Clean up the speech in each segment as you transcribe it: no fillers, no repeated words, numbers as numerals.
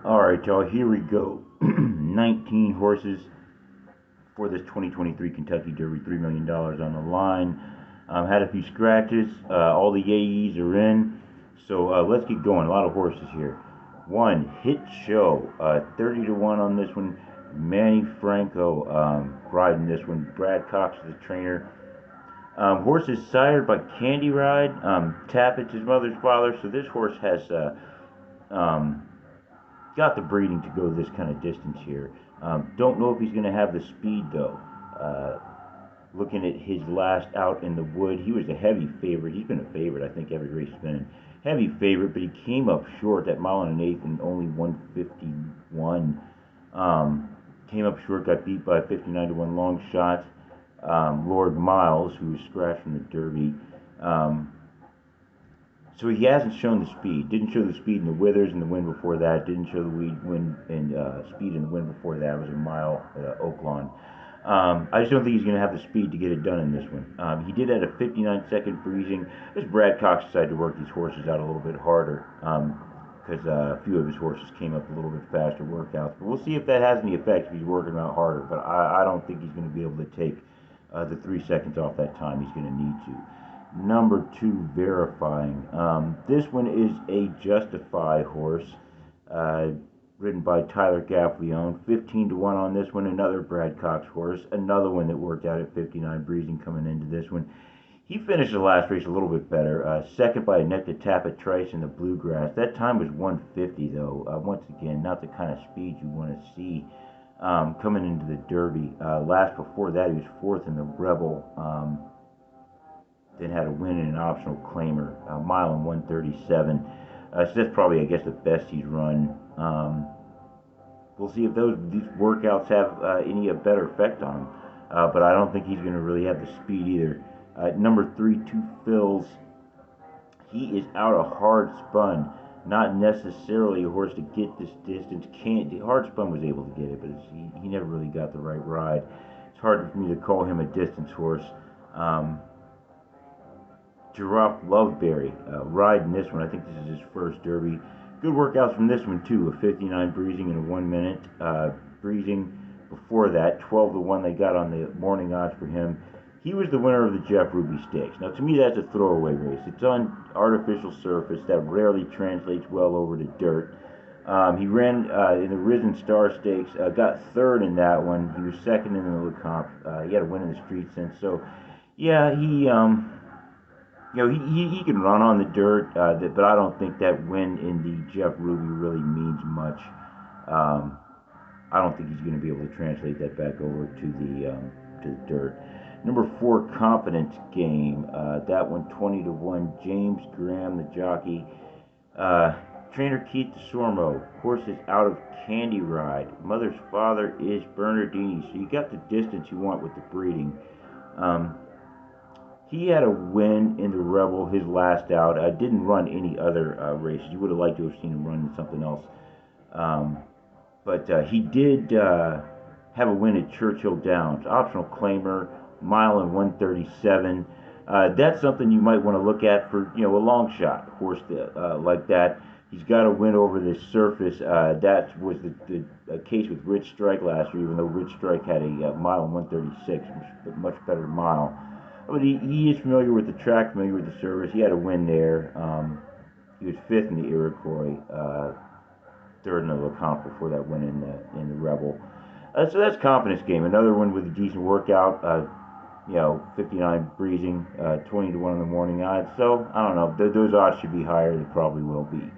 All right, y'all, here we go. 19 horses for this 2023 Kentucky Derby, $3 million on the line. Had a few scratches. All the AEs are in. So let's get going. A lot of horses here. One, Hit Show. 30 to 1 on this one. Manny Franco riding this one. Brad Cox is the trainer. Horse is sired by Candy Ride. Tappett's his mother's father. So this horse has um, got the breeding to go this kind of distance here. Don't know if he's going to have the speed though. Looking at his last out in the wood, he was a heavy favorite. He's been a favorite, I think, every race he's been in. Heavy favorite, but he came up short that mile and an eighth and only 151. Came up short, got beat by a 59 to 1 long shot. Lord Miles, who was scratched from the Derby. So he hasn't shown the speed. Didn't show the speed in the Withers and the win before that. Didn't show the win and speed in the win before that. It was a mile at Oaklawn. I just don't think he's going to have the speed to get it done in this one. He did at a 59-second breezing. As Brad Cox decided to work these horses out a little bit harder because a few of his horses came up a little bit faster workouts. But we'll see if that has any effect if he's working out harder. But I don't think he's going to be able to take the 3 seconds off that time. He's going to need to. Number 2, Verifying. This one is a Justify horse, ridden by Tyler Gaffleone. 15 to 1 on this one. Another Brad Cox horse. Another one that worked out at 59 breezing coming into this one. He finished the last race a little bit better. Second by Annette Tappet Trice in the Bluegrass. That time was 150 though. Once again, not the kind of speed you want to see coming into the Derby. Last before that, he was 4th in the Rebel. Then had a win in an optional claimer, a mile and 137. So that's probably, I guess, the best he's run. We'll see if these workouts have any better effect on him. But I don't think he's going to really have the speed either. Number 3, Two Phils. He is out of Hard Spun. Not necessarily a horse to get this distance. Hard Spun was able to get it, but he never really got the right ride. It's hard for me to call him a distance horse. Giraffe Loveberry riding this one. I think this is his first Derby. Good workouts from this one too. A 59 breezing in a 1 minute. Breezing before that, 12 to 1 they got on the morning odds for him. He was the winner of the Jeff Ruby Stakes. Now to me that's a throwaway race. It's on artificial surface that rarely translates well over to dirt. He ran in the Risen Star Stakes, got 3rd in that one. He was 2nd in the LeCompte. He had a win in the Street Sense. So yeah, he can run on the dirt, but I don't think that win in the Jeff Ruby really means much. I don't think he's going to be able to translate that back over to the dirt. Number 4, Confidence Game. That one, 20 to 1. James Graham, the jockey. Trainer Keith DeSormo. Horse is out of Candy Ride. Mother's father is Bernardini. So you got the distance you want with the breeding. He had a win in the Rebel, his last out. Didn't run any other races. You would have liked to have seen him run something else. But he did have a win at Churchill Downs. Optional claimer, mile and 137. That's something you might want to look at for a long shot horse like that. He's got a win over this surface. That was the case with Rich Strike last year, even though Rich Strike had a mile and 136, a much better mile. But he is familiar with the track, familiar with the service. He had a win there. He was 5th in the Iroquois, 3rd in the LeCompte before that win in the Rebel. So that's Confidence Game. Another one with a decent workout. 59 breezing, 20 to 1 in the morning odds. So I don't know. Those odds should be higher. They probably will be.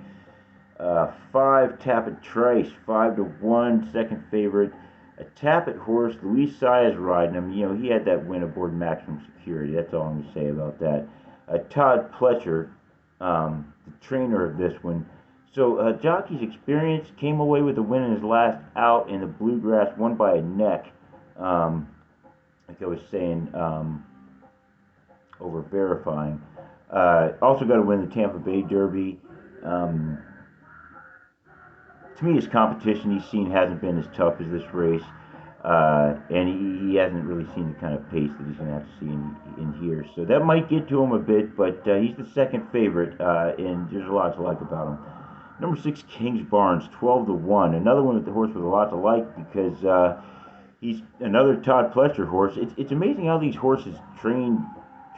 5, Tappet Trice, 5 to 1, second favorite. A Tappet horse, Luis Saez riding him. He had that win aboard Maximum Security. That's all I'm going to say about that. Todd Pletcher, the trainer of this one. So jockey's experience, came away with a win in his last out in the Bluegrass, won by a neck. Like I was saying, over Verifying. Also got to win the Tampa Bay Derby. To me, his competition he's seen hasn't been as tough as this race, and he hasn't really seen the kind of pace that he's going to have to see in here. So that might get to him a bit, but he's the second favorite, and there's a lot to like about him. Number 6, King's Barnes, 12-1. Another one with the horse with a lot to like because he's another Todd Pletcher horse. It's amazing how these horses trained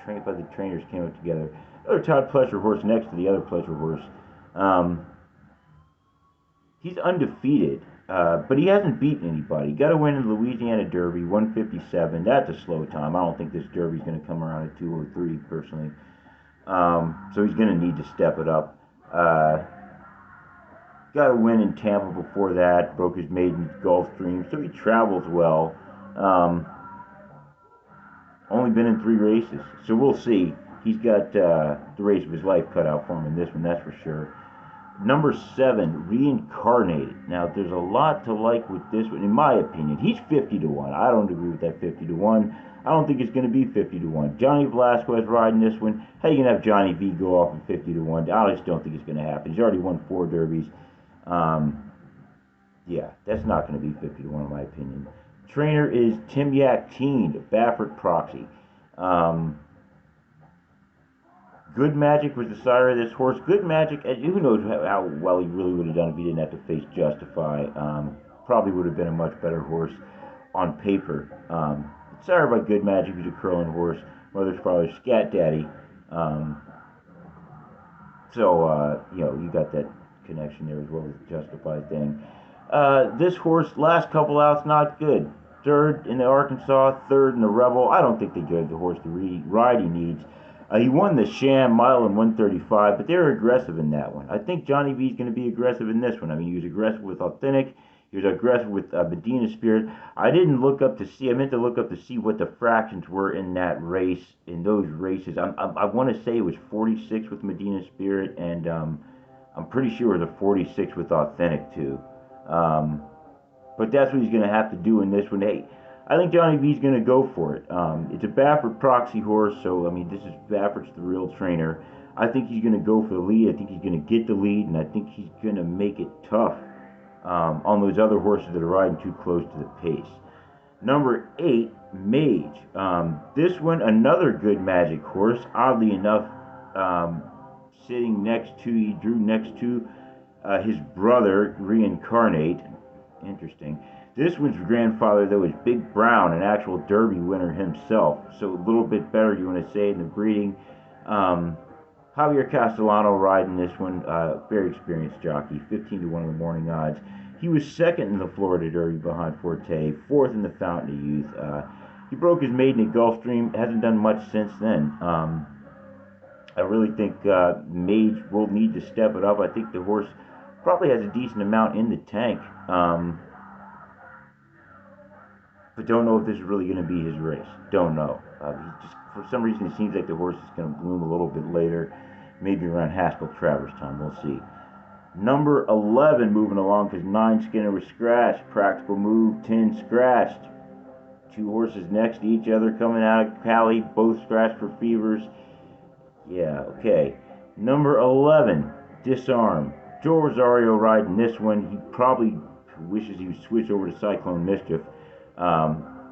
by the trainers came up together. Another Todd Pletcher horse next to the other Pletcher horse. Um, he's undefeated, but he hasn't beaten anybody. Got to win in the Louisiana Derby, 157. That's a slow time. I don't think this Derby's going to come around at 203 personally. So he's going to need to step it up. Got a win in Tampa before that. Broke his maiden Gulfstream, so he travels well. Only been in 3 races, so we'll see. He's got the race of his life cut out for him in this one, that's for sure. Number 7, Reincarnated. Now, there's a lot to like with this one, in my opinion. He's 50-1. I don't agree with that 50-1. I don't think it's going to be 50-1. Johnny Velasquez riding this one. How you going to have Johnny V go off in 50-1? I just don't think it's going to happen. He's already won 4 derbies. Yeah, that's not going to be 50-1 in my opinion. Trainer is Tim Yakteen, Baffert Proxy. Good Magic was the sire of this horse. Good Magic, who knows how well he really would have done if he didn't have to face Justify. Probably would have been a much better horse on paper. Sire by Good Magic, he's a curling horse. Mother's father's Scat Daddy. You got that connection there as well as the Justify thing. This horse, last couple outs, not good. 3rd in the Arkansas, 3rd in the Rebel. I don't think they gave the horse the ride he needs. He won the Sham mile in 135, but they were aggressive in that one. I think Johnny V is going to be aggressive in this one. I mean, he was aggressive with Authentic. He was aggressive with Medina Spirit. I didn't look up to see. I meant to look up to see what the fractions were in that race, in those races. I want to say it was 46 with Medina Spirit, and I'm pretty sure it was a 46 with Authentic too. But that's what he's going to have to do in this one. Hey, I think Johnny V's going to go for it. It's a Baffert Proxy horse, so, I mean, this is Baffert's the real trainer. I think he's going to go for the lead. I think he's going to get the lead, and I think he's going to make it tough on those other horses that are riding too close to the pace. Number 8, Mage. This one, another Good Magic horse. Oddly enough, he drew next to his brother, Reincarnate. Interesting. This one's grandfather, though, is Big Brown, an actual Derby winner himself. So a little bit better, you want to say, in the breeding. Javier Castellano riding this one. Very experienced jockey. 15-1 in the morning odds. He was 2nd in the Florida Derby behind Forte. 4th in the Fountain of Youth. He broke his maiden at Gulfstream. Hasn't done much since then. I really think Mage will need to step it up. I think the horse probably has a decent amount in the tank. But don't know if this is really going to be his race. Don't know. For some reason, it seems like the horse is going to bloom a little bit later, maybe around Haskell Travers time. We'll see. Number 11 moving along because 9 Skinner was scratched. Practical Move, 10 scratched. 2 horses next to each other coming out of Cali, both scratched for fevers. Yeah, okay. Number 11, Disarm. Joel Rosario riding this one. He probably wishes he would switch over to Cyclone Mischief.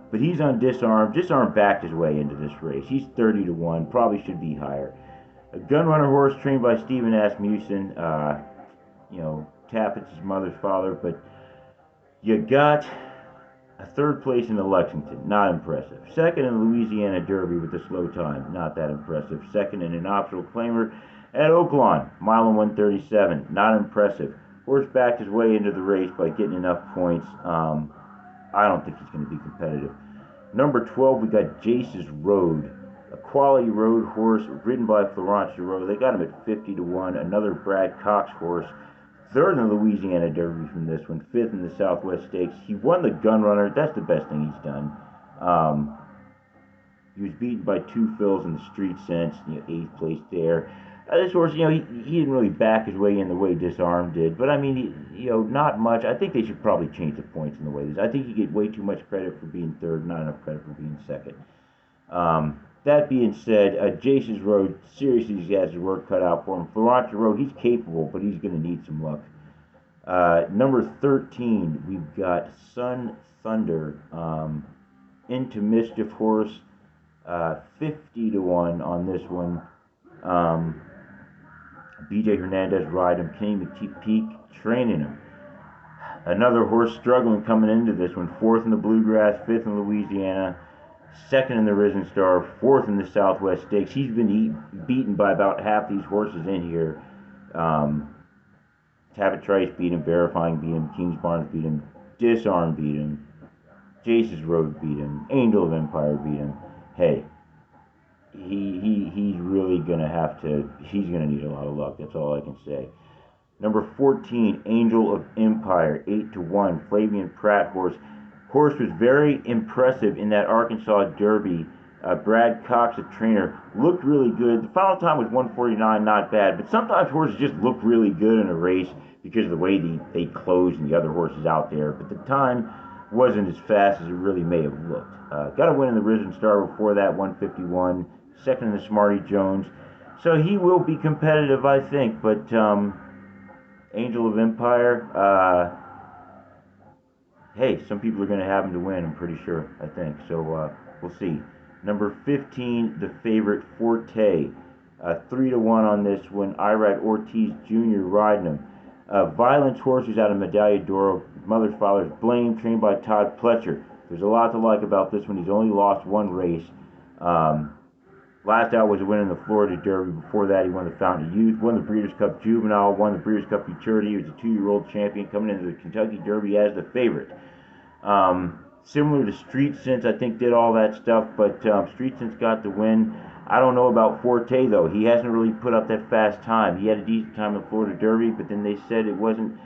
But he's on Disarm. Disarm backed his way into this race. He's 30-1. Probably should be higher. A Gunrunner horse trained by Stephen Asmussen. Tappett's his mother's father. But you got a 3rd place in the Lexington. Not impressive. 2nd in the Louisiana Derby with a slow time. Not that impressive. 2nd in an optional claimer at Oaklawn. Mile and 137. Not impressive. Horse backed his way into the race by getting enough points. I don't think he's going to be competitive. Number 12, we got Jace's Road. A quality road horse ridden by Florent Geroux. They got him at 50-1. Another Brad Cox horse. 3rd in the Louisiana Derby from this one. 5th in the Southwest Stakes. He won the Gunrunner. That's the best thing he's done. He was beaten by 2 fills in the Street Sense. 8th place there. This horse, he didn't really back his way in the way Disarm did. But, I mean, not much. I think they should probably change the points in the way this. I think you get way too much credit for being 3rd, not enough credit for being 2nd. That being said, Jace's Road, seriously, he has his work cut out for him. Florent Geroux, he's capable, but he's going to need some luck. Number 13, we've got Sun Thunder. Into Mischief horse, 50-1 on this one. BJ Hernandez riding him. Kenny McPeak training him. Another horse struggling coming into this one. Fourth in the Bluegrass, fifth in Louisiana, second in the Risen Star, fourth in the Southwest Stakes. He's been beaten by about half these horses in here. Tabit Trice beat him, Verifying beat him, Kings Barnes beat him, Disarm beat him, Jace's Road beat him, Angel of Empire beat him. Hey, he's really gonna have to. He's gonna need a lot of luck. That's all I can say. Number 14, Angel of Empire, 8-1. Flavian Pratt horse. Horse was very impressive in that Arkansas Derby. Brad Cox, the trainer, looked really good. The final time was 1:49, not bad. But sometimes horses just look really good in a race because of the way they close and the other horses out there. But the time wasn't as fast as it really may have looked. Got a win in the Risen Star before that, 151. Second in the Smarty Jones. So he will be competitive, I think. But Angel of Empire, hey, some people are going to have him to win, I'm pretty sure, I think. So we'll see. Number 15, the favorite, Forte. 3-1 on this one. Irad Ortiz Jr. riding him. Violence horses out of Medalla d'Oro. Mother's Father's Blame, trained by Todd Pletcher. There's a lot to like about this one. He's only lost one race. Last out was a win in the Florida Derby. Before that, he won the Fountain of Youth, won the Breeders' Cup Juvenile, won the Breeders' Cup Futurity. He was a 2-year-old champion coming into the Kentucky Derby as the favorite. Similar to Street Sense, I think did all that stuff, but Street Sense got the win. I don't know about Forte, though. He hasn't really put up that fast time. He had a decent time in the Florida Derby, but then they said it wasn't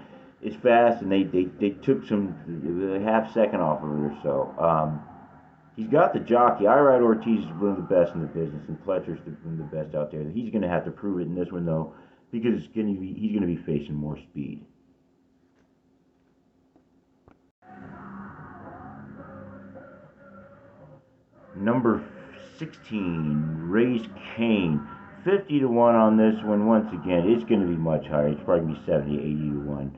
as fast, and they took some half second off of it or so. He's got the jockey. Irad Ortiz is one of the best in the business, and Pletcher's one of the best out there. He's going to have to prove it in this one, though, because he's going to be facing more speed. Number 16, Race Kane. 50-1 on this one. Once again, it's going to be much higher. It's probably going to be 70, 80-1.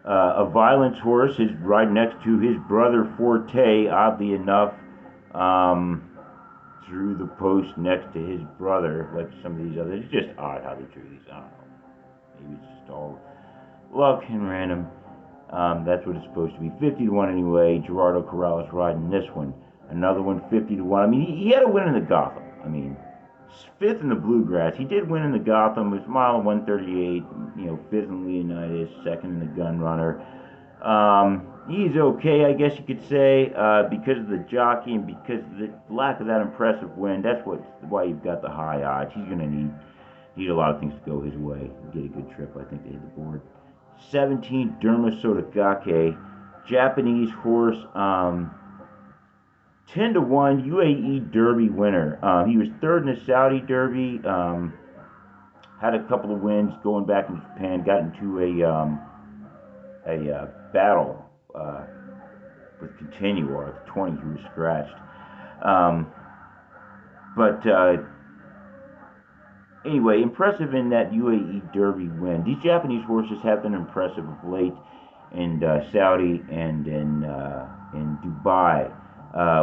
A Violence horse is right next to his brother Forte, oddly enough. Drew the post next to his brother, like some of these others. It's just odd how they drew these. I don't know. Maybe it's just all luck and random. That's what it's supposed to be. 50-1 anyway. Gerardo Corrales riding this one. Another one, 50-1. I mean, he had a win in the Gotham. I mean, fifth in the Bluegrass. He did win in the Gotham. It was mile 138. Fifth in Leonidas, second in the Gun Runner. He's okay, I guess you could say, because of the jockey and because of the lack of that impressive win. That's why you've got the high odds. He's going to need a lot of things to go his way and get a good trip, I think, to hit the board. 17, Derma Sotogake, Japanese horse, 10-1 UAE Derby winner. He was third in the Saudi Derby, had a couple of wins going back in Japan, got into a battle with Continuar at 20. He was scratched. Anyway, impressive in that UAE Derby win. These Japanese horses have been impressive of late in Saudi and in Dubai.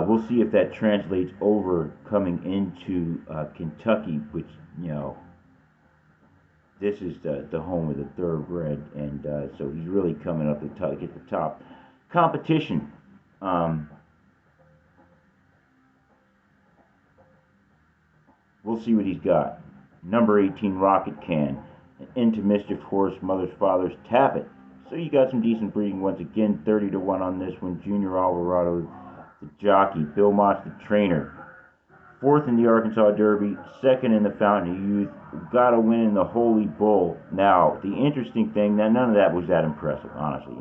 We'll see if that translates over coming into Kentucky, which, this is the home of the thoroughbred, and so he's really coming up to get the top competition. We'll see what he's got. Number 18, Rocket Can. An Into Mischief horse, Mother's Father's Tappet. So you got some decent breeding once again. 30-1 on this one. Junior Alvarado, the jockey. Bill Mott, the trainer. Fourth in the Arkansas Derby, second in the Fountain of Youth, got a win in the Holy Bull. Now, the interesting thing, none of that was that impressive, honestly,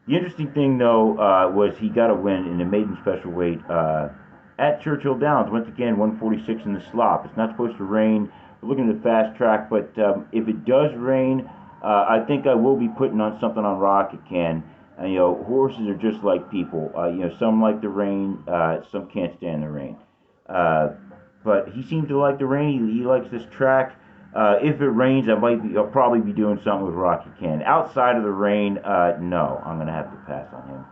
The interesting thing, though, was he got a win in the maiden special weight at Churchill Downs. Once again, 146 in the slop. It's not supposed to rain. We're looking at the fast track, but if it does rain, I think I will be putting on something on Rocket Can. And, horses are just like people. Some like the rain, some can't stand the rain. But he seems to like the rain. He likes this track. If it rains, I'll probably be doing something with Rocket Can. Outside of the rain, no, I'm going to have to pass on him.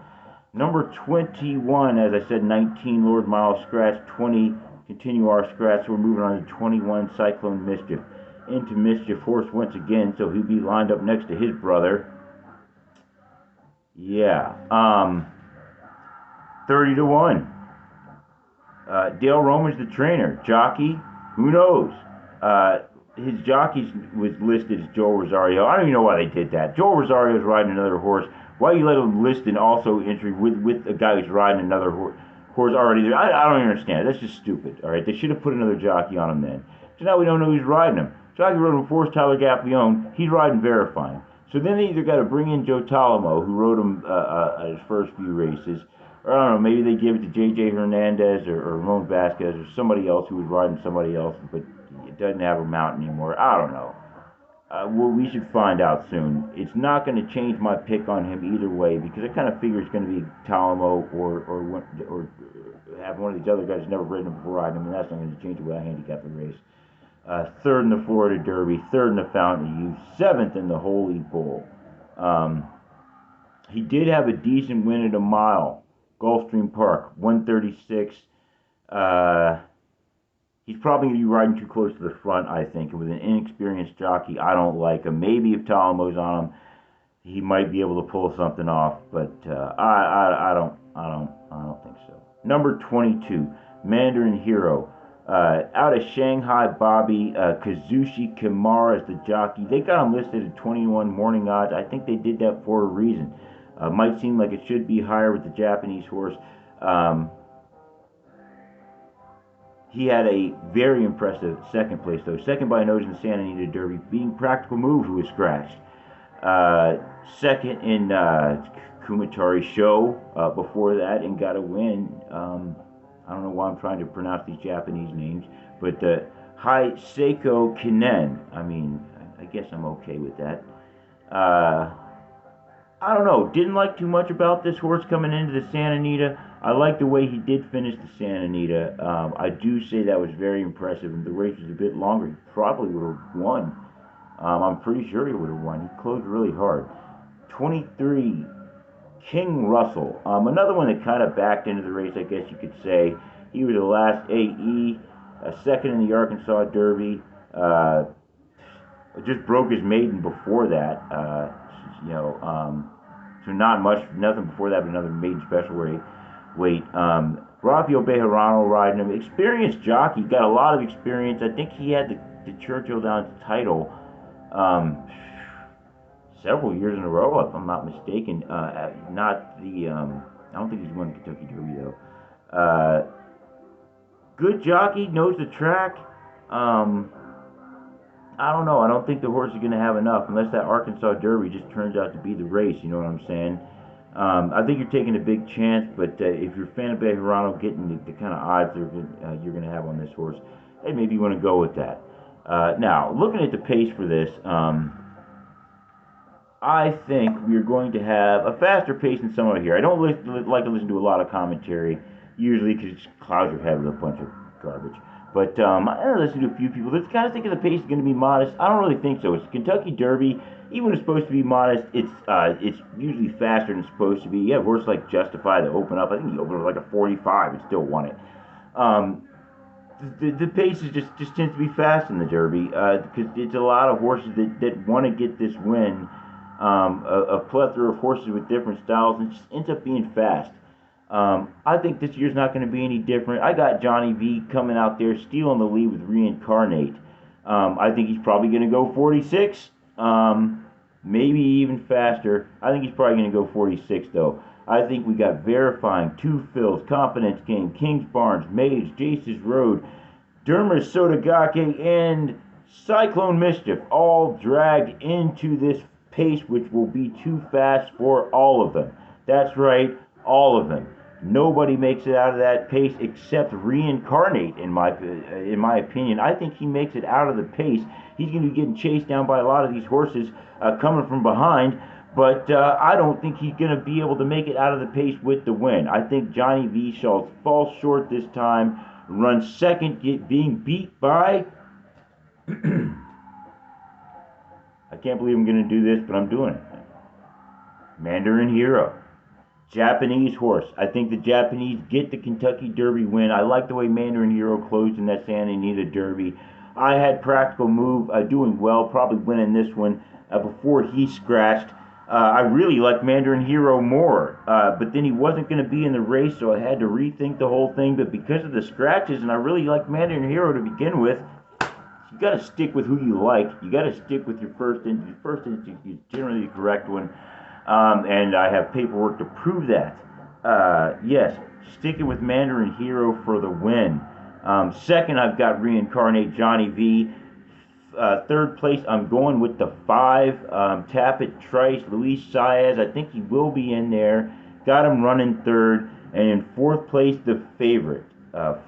Number 21, as I said, 19, Lord Miles Scratch, 20, Continue Our Scratch. So we're moving on to 21, Cyclone Mischief. into mischief horse once again, so he'll be lined up next to his brother. Yeah. 30-1. Dale Roman's the trainer. Jockey, who knows? His jockey was listed as Joel Rosario. I don't even know why they did that. Joel Rosario's riding another horse. Why you let him list an also entry with a guy who's riding another horse already there? I don't understand. That's just stupid. All right, they should have put another jockey on him then. So now we don't know who's riding him. Jockey rode him before Tyler Gaffalione. He's riding Verifying. So then they either got to bring in Joe Talamo, who rode him his first few races, or I don't know, maybe they give it to J.J. Hernandez or Ramon Vasquez or somebody else who was riding somebody else, but it doesn't have a mount anymore. I don't know. Well, we should find out soon. It's not going to change my pick on him either way because I kind of figure it's going to be Talamo or have one of these other guys who's never ridden him before riding him, and that's not going to change the way I handicap the race. Third in the Florida Derby, third in the Fountain of Youth, seventh in the Holy Bull. He did have a decent win at a mile, Gulfstream Park, 136. He's probably going to be riding too close to the front, I think, and with an inexperienced jockey, I don't like him. Maybe if Talamo's on him, he might be able to pull something off, but I don't think so. Number 22, Mandarin Hero. Out of Shanghai, Bobby Kazushi Kimura is the jockey. They got him listed at 21 morning odds. I think they did that for a reason. Might seem like it should be higher with the Japanese horse. He had a very impressive second place, though. Second by nose in the Santa Anita Derby, beating Practical Move, who was scratched. Second in Kumatari Show before that, and got a win. I don't know why I'm trying to pronounce these Japanese names, but Hai Seiko Kinen. I mean, I guess I'm okay with that. I don't know. Didn't like too much about this horse coming into the Santa Anita. I like the way he did finish the Santa Anita. I do say that was very impressive, and the race was a bit longer. He probably would have won. I'm pretty sure he would have won. He closed really hard. 23, King Russell. Another one that kind of backed into the race, I guess you could say. He was the last AE, second in the Arkansas Derby. Just broke his maiden before that. So not much, nothing before that, but another maiden special weight. Rafael Bejarano riding him. Experienced jockey, got a lot of experience. I think he had the Churchill Downs title several years in a row, if I'm not mistaken. Not the, I don't think he's won the Kentucky Derby, though. Good jockey, knows the track. I don't know. I don't think the horse is going to have enough unless that Arkansas Derby just turns out to be the race. You know what I'm saying? I think you're taking a big chance, but if you're a fan of Bejarano getting the kind of odds you're going to have on this horse, hey, maybe you want to go with that. Now, looking at the pace for this, I think we're going to have a faster pace than some of here. I don't like to listen to a lot of commentary, usually because it clouds your head with a bunch of garbage. But I listen to a few people that kind of think the pace is going to be modest. I don't really think so. It's Kentucky Derby. Even when it's supposed to be modest, it's usually faster than it's supposed to be. You have horses like Justify that open up. I think he opened with like a 45 and still won it. The pace is just tends to be fast in the Derby because it's a lot of horses that want to get this win. A plethora of horses with different styles, and it just ends up being fast. I think this year's not going to be any different. I got Johnny V coming out there, stealing the lead with Reincarnate. I think he's probably going to go 46, maybe even faster. I think he's probably going to go 46, though. I think we got Verifying, Two Fills, Confidence Game, Kings Barnes, Maze, Jace's Road, Dermis Sotogake, and Cyclone Mischief all dragged into this pace, which will be too fast for all of them. That's right, all of them. Nobody makes it out of that pace except Reincarnate, in my opinion. I think he makes it out of the pace. He's going to be getting chased down by a lot of these horses coming from behind, but I don't think he's going to be able to make it out of the pace with the win. I think Johnny V shall fall short this time, run second, being beat by... I can't believe I'm going to do this, but I'm doing it. Mandarin Hero. Japanese horse. I think the Japanese get the Kentucky Derby win. I like the way Mandarin Hero closed in that Santa Anita Derby. I had Practical Move doing well, probably winning this one before he scratched. I really liked Mandarin Hero more, but then he wasn't going to be in the race, so I had to rethink the whole thing. But because of the scratches, and I really liked Mandarin Hero to begin with, you got to stick with who you like. You got to stick with your first instinct. Your first instinct is generally the correct one, and I have paperwork to prove that. Yes, sticking with Mandarin Hero for the win. Second, I've got Reincarnate Johnny V. Third place, I'm going with the 5, Tapit Trice, Luis Saez. I think he will be in there. Got him running third. And in fourth place, the favorite,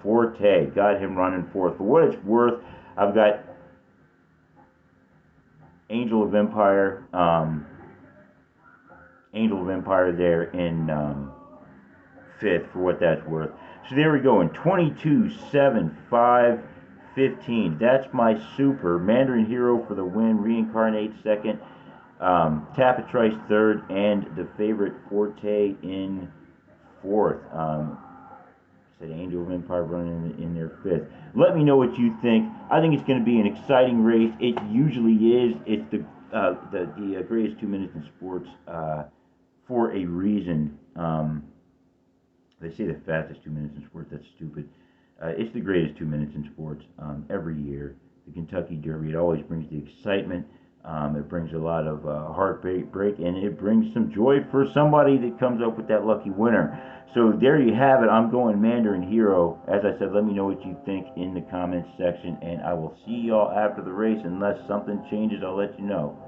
Forte. Got him running fourth. For what it's worth, I've got Angel of Empire. Angel of Empire there in fifth, for what that's worth. So there we go, in 22, 7, 5, 15. That's my super. Mandarin Hero for the win, Reincarnate second, Tapitrice third, and the favorite Forte in fourth. Said Angel of Empire running in their fifth. Let me know what you think. I think it's going to be an exciting race. It usually is. It's the greatest 2 minutes in sports for a reason. They say the fastest 2 minutes in sports. That's stupid. It's the greatest 2 minutes in sports every year. The Kentucky Derby. It always brings the excitement. It brings a lot of heartbreak, and it brings some joy for somebody that comes up with that lucky winner. So there you have it. I'm going Mandarin Hero. As I said, let me know what you think in the comments section, and I will see y'all after the race. Unless something changes, I'll let you know.